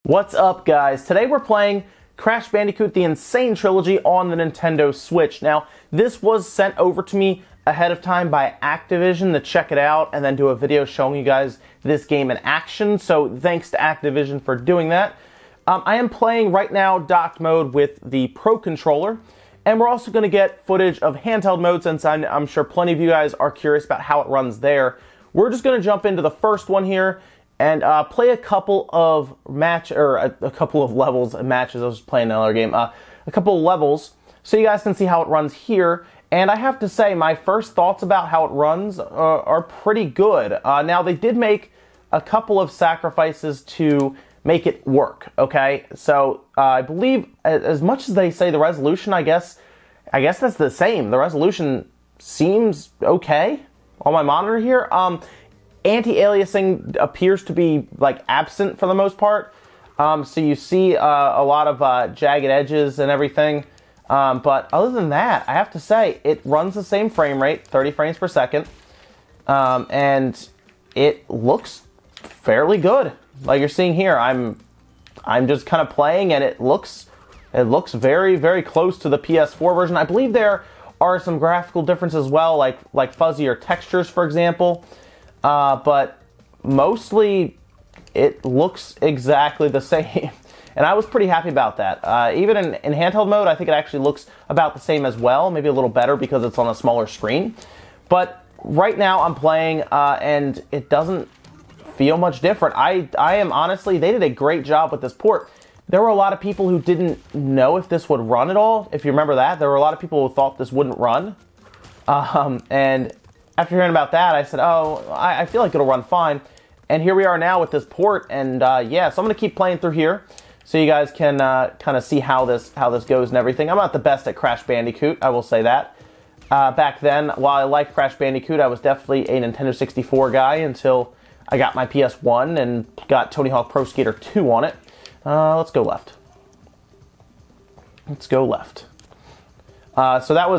What's up, guys? Today we're playing Crash Bandicoot the Insane Trilogy on the Nintendo Switch. Now, this was sent over to me ahead of time by Activision to check it out and then do a video showing you guys this game in action, so thanks to Activision for doing that. I am playing right now docked mode with the Pro Controller, and we're also going to get footage of handheld mode since I'm sure plenty of you guys are curious about how it runs there. We're just going to jump into the first one here and play a couple of a couple of levels and matches. I was playing another game. A couple of levels, so you guys can see how it runs here. And I have to say, my first thoughts about how it runs are pretty good. Now, they did make a couple of sacrifices to make it work, okay? So, I believe, as much as they say the resolution, I guess that's the same. The resolution seems okay on my monitor here. Anti-aliasing appears to be like absent for the most part, so you see a lot of jagged edges and everything, but other than that, I have to say it runs the same frame rate, 30 frames per second, and it looks fairly good. Like you're seeing here, I'm just kind of playing, and it looks very, very close to the PS4 version. I believe there are some graphical differences as well, like fuzzier textures, for example. But mostly it looks exactly the same, and I was pretty happy about that. Even in handheld mode, I think it actually looks about the same as well, maybe a little better because it's on a smaller screen. But right now I'm playing, and it doesn't feel much different. I am honestly, they did a great job with this port. There were a lot of people who didn't know if this would run at all. If you remember that, there were a lot of people who thought this wouldn't run, and after hearing about that, I said, oh, I feel like it'll run fine. And here we are now with this port, and yeah, so I'm going to keep playing through here so you guys can kind of see how this goes and everything. I'm not the best at Crash Bandicoot, I will say that. Back then, while I liked Crash Bandicoot, I was definitely a Nintendo 64 guy until I got my PS1 and got Tony Hawk Pro Skater 2 on it. Let's go left. Let's go left. So that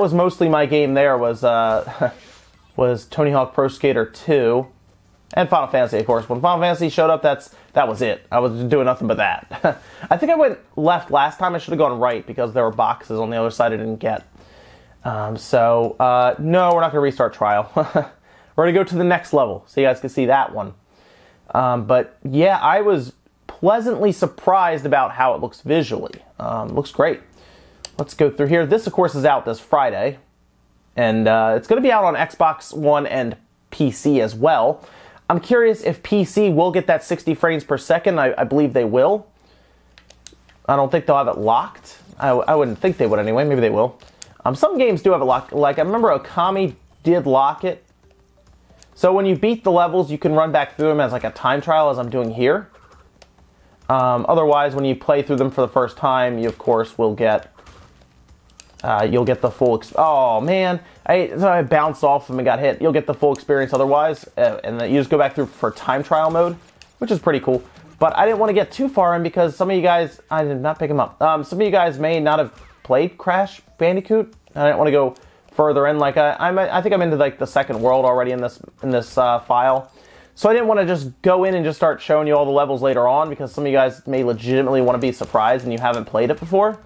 was mostly my game there, was Tony Hawk Pro Skater 2, and Final Fantasy, of course. When Final Fantasy showed up, that was it. I was doing nothing but that. I think I went left last time. I should have gone right because there were boxes on the other side I didn't get. No, we're not going to restart Trial. We're going to go to the next level so you guys can see that one. But yeah, I was pleasantly surprised about how it looks visually. Looks great. Let's go through here. This, of course, is out this Friday. And it's going to be out on Xbox One and PC as well. I'm curious if PC will get that 60 frames per second. I believe they will. I don't think they'll have it locked. I wouldn't think they would anyway. Maybe they will. Some games do have it locked. Like, I remember Okami did lock it. So when you beat the levels, you can run back through them as like a time trial, as I'm doing here. Otherwise, when you play through them for the first time, you, of course, will get... you'll get the full... Oh, man. I bounced off them and got hit. You'll get the full experience otherwise. And then you just go back through for time trial mode, which is pretty cool. But I didn't want to get too far in because some of you guys... I did not pick them up. Some of you guys may not have played Crash Bandicoot. I didn't want to go further in. Like I think I'm into like the second world already in this file. So I didn't want to just go in and just start showing you all the levels later on because some of you guys may legitimately want to be surprised and you haven't played it before.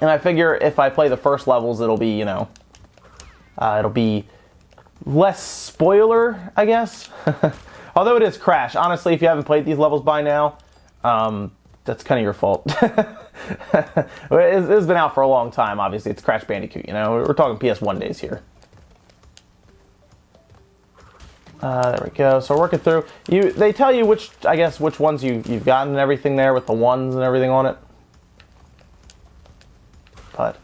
And I figure if I play the first levels, it'll be, you know, it'll be less spoiler, I guess. Although it is Crash. Honestly, if you haven't played these levels by now, that's kind of your fault. It's been out for a long time, obviously. It's Crash Bandicoot, you know. We're talking PS1 days here. There we go. So we're working through. They tell you which ones you've gotten and everything there with the ones and everything on it. But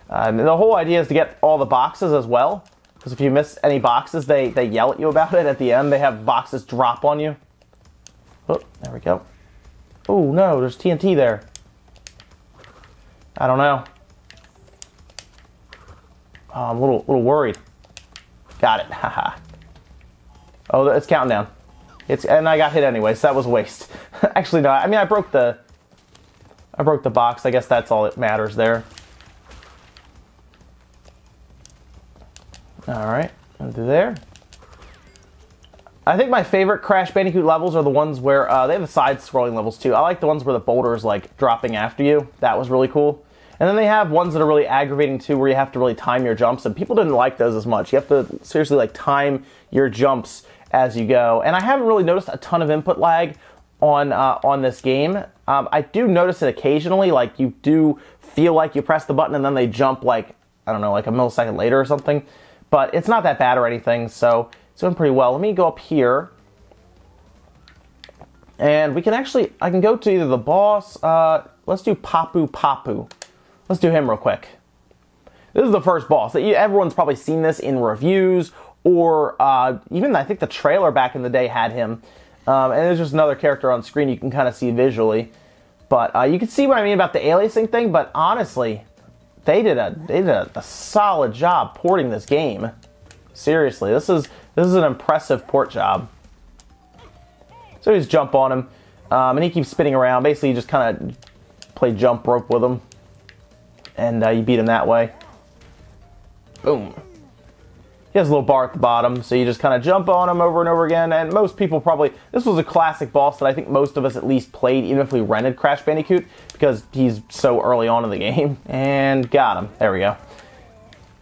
the whole idea is to get all the boxes as well. Because if you miss any boxes, they yell at you about it. At the end, they have boxes drop on you. Oh, there we go. Oh, no, there's TNT there. I don't know. Oh, I'm a little worried. Got it. Haha. Oh, it's counting down. And I got hit anyway, so that was a waste. Actually, no. I mean, I broke the box. I guess that's all that matters there. All right, into there. I think my favorite Crash Bandicoot levels are the ones where they have the side-scrolling levels too. I like the ones where the boulders like dropping after you. That was really cool. And then they have ones that are really aggravating too, where you have to really time your jumps, and people didn't like those as much. You have to seriously like time your jumps as you go. And I haven't really noticed a ton of input lag on this game. I do notice it occasionally, like you do feel like you press the button and then they jump like, I don't know, like a millisecond later or something. But it's not that bad or anything, so it's doing pretty well. Let me go up here. And we can actually, I can go to either the boss, let's do Papu Papu. Let's do him real quick. This is the first boss. Everyone's probably seen this in reviews, or even I think the trailer back in the day had him. And there's just another character on screen you can kind of see visually. But you can see what I mean about the aliasing thing, but honestly, they did a solid job porting this game. Seriously, this is an impressive port job. So you just jump on him, and he keeps spinning around. Basically, you just kind of play jump rope with him, and you beat him that way. Boom. He has a little bar at the bottom, so you just kind of jump on him over and over again, and most people probably... This was a classic boss that I think most of us at least played, even if we rented Crash Bandicoot, because he's so early on in the game. And got him. There we go.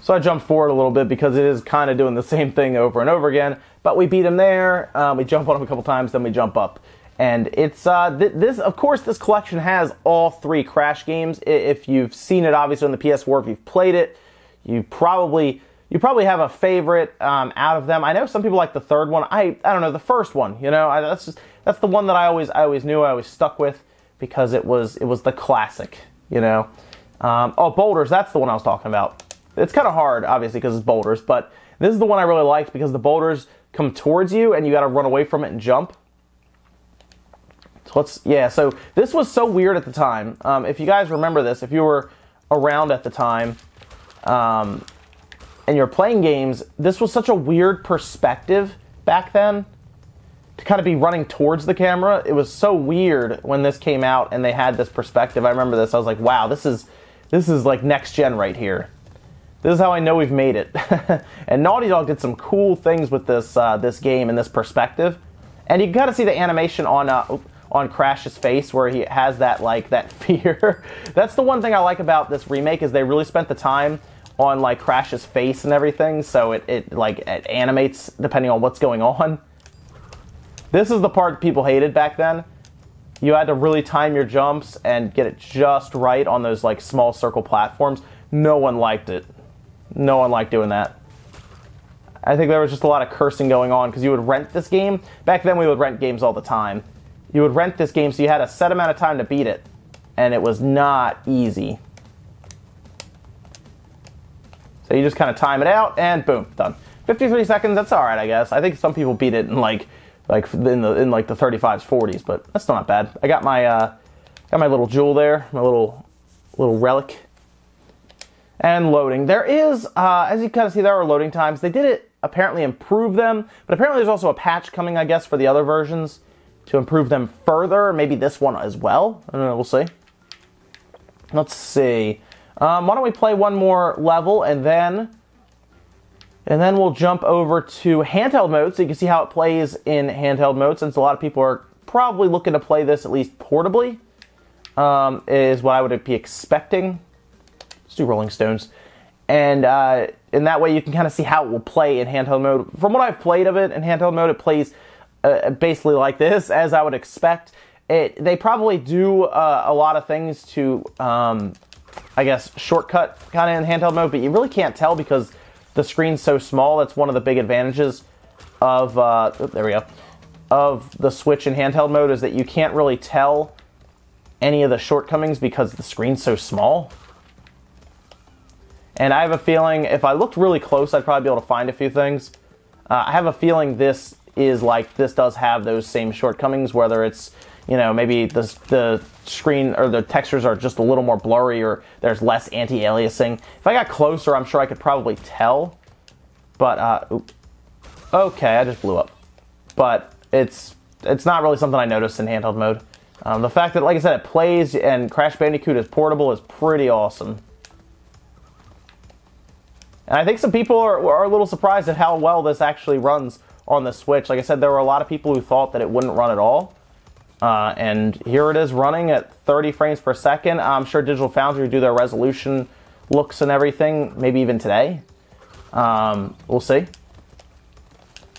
So I jumped forward a little bit because it is kind of doing the same thing over and over again, but we beat him there, we jump on him a couple times, then we jump up. And it's, of course, this collection has all 3 Crash games. If you've seen it, obviously, on the PS4, if you've played it, you probably have a favorite out of them. I know some people like the third one. I don't know, the first one, you know, that's the one that I always knew, I always stuck with, because it was the classic, you know. Oh, Boulders, that's the one I was talking about. It's kind of hard, obviously, because it's boulders, but this is the one I really liked because the boulders come towards you and you got to run away from it and jump. So so this was so weird at the time. If you guys remember this, if you were around at the time, and you're playing games, this was such a weird perspective back then to kind of be running towards the camera. It was so weird when this came out and they had this perspective. I remember this. I was like, wow, this is like next gen right here. This is how I know we've made it. And Naughty Dog did some cool things with this this game and this perspective. And you can kind of see the animation on Crash's face where he has that fear. That's the one thing I like about this remake, is they really spent the time on like Crash's face and everything, so it animates depending on what's going on. This is the part people hated back then. You had to really time your jumps and get it just right on those like small circle platforms. No one liked it. No one liked doing that. I think there was just a lot of cursing going on because you would rent this game. Back then we would rent games all the time. You would rent this game so you had a set amount of time to beat it, and it was not easy. So you just kind of time it out and boom, done. 53 seconds, that's all right, I guess. I think some people beat it in like the 35s, 40s, but that's still not bad. I got my little jewel there, my little relic. And loading. There is, as you kind of see, there are loading times. They did apparently improve them, but apparently there's also a patch coming, I guess, for the other versions to improve them further. Maybe this one as well. I don't know, we'll see. Let's see. Why don't we play one more level, and then we'll jump over to handheld mode so you can see how it plays in handheld mode, since a lot of people are probably looking to play this at least portably, is what I would be expecting. Let's do Rolling Stones. And in that way you can kind of see how it will play in handheld mode. From what I've played of it in handheld mode, it plays basically like this, as I would expect. They probably do a lot of things to, I guess, shortcut kind of in handheld mode, but you really can't tell because the screen's so small. That's one of the big advantages of, there we go, of the Switch in handheld mode, is that you can't really tell any of the shortcomings because the screen's so small. And I have a feeling if I looked really close, I'd probably be able to find a few things. I have a feeling this does have those same shortcomings, whether it's, you know, maybe the screen or the textures are just a little more blurry, or there's less anti-aliasing. If I got closer, I'm sure I could probably tell. But, okay, I just blew up. But it's not really something I noticed in handheld mode. The fact that, like I said, it plays and Crash Bandicoot is portable is pretty awesome. And I think some people are a little surprised at how well this actually runs on the Switch. Like I said, there were a lot of people who thought that it wouldn't run at all. And here it is running at 30 frames per second. I'm sure Digital Foundry will do their resolution looks and everything, maybe even today. We'll see.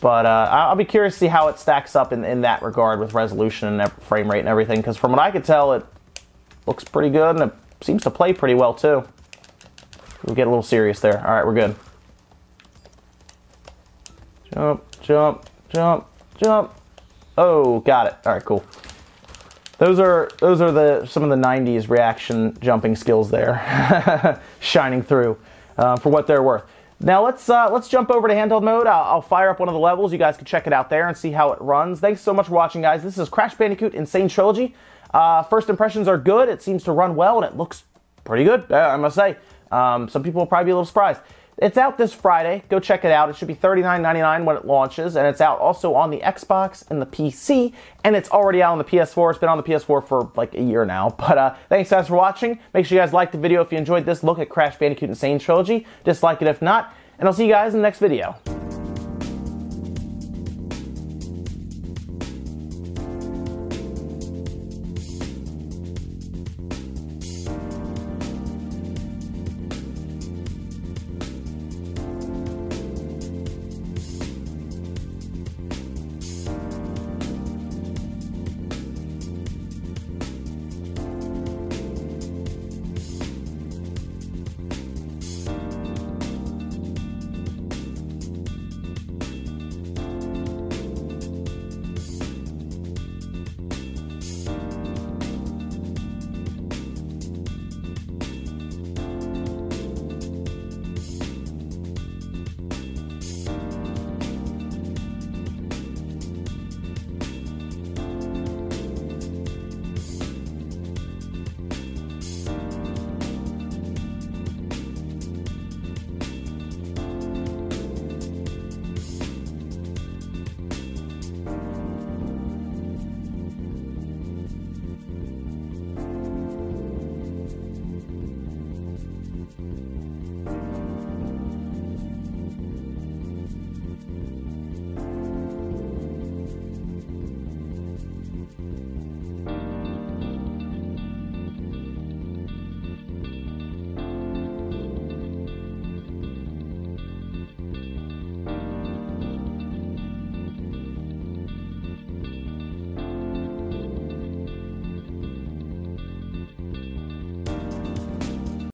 But I'll be curious to see how it stacks up in that regard with resolution and frame rate and everything, because from what I could tell, it looks pretty good, and it seems to play pretty well, too. We'll get a little serious there. All right, we're good. Jump, jump, jump, jump. Oh, got it. All right, cool. Those are some of the 90s reaction jumping skills there, shining through for what they're worth. Now let's jump over to handheld mode. I'll fire up one of the levels. You guys can check it out there and see how it runs. Thanks so much for watching, guys. This is Crash Bandicoot in Sane Trilogy. First impressions are good. It seems to run well, and it looks pretty good, I must say. Some people will probably be a little surprised. It's out this Friday. Go check it out. It should be $39.99 when it launches, and it's out also on the Xbox and the PC, and it's already out on the PS4. It's been on the PS4 for like a year now. But thanks, guys, for watching. Make sure you guys like the video if you enjoyed this look at Crash Bandicoot and Sane Trilogy. Dislike it if not, and I'll see you guys in the next video.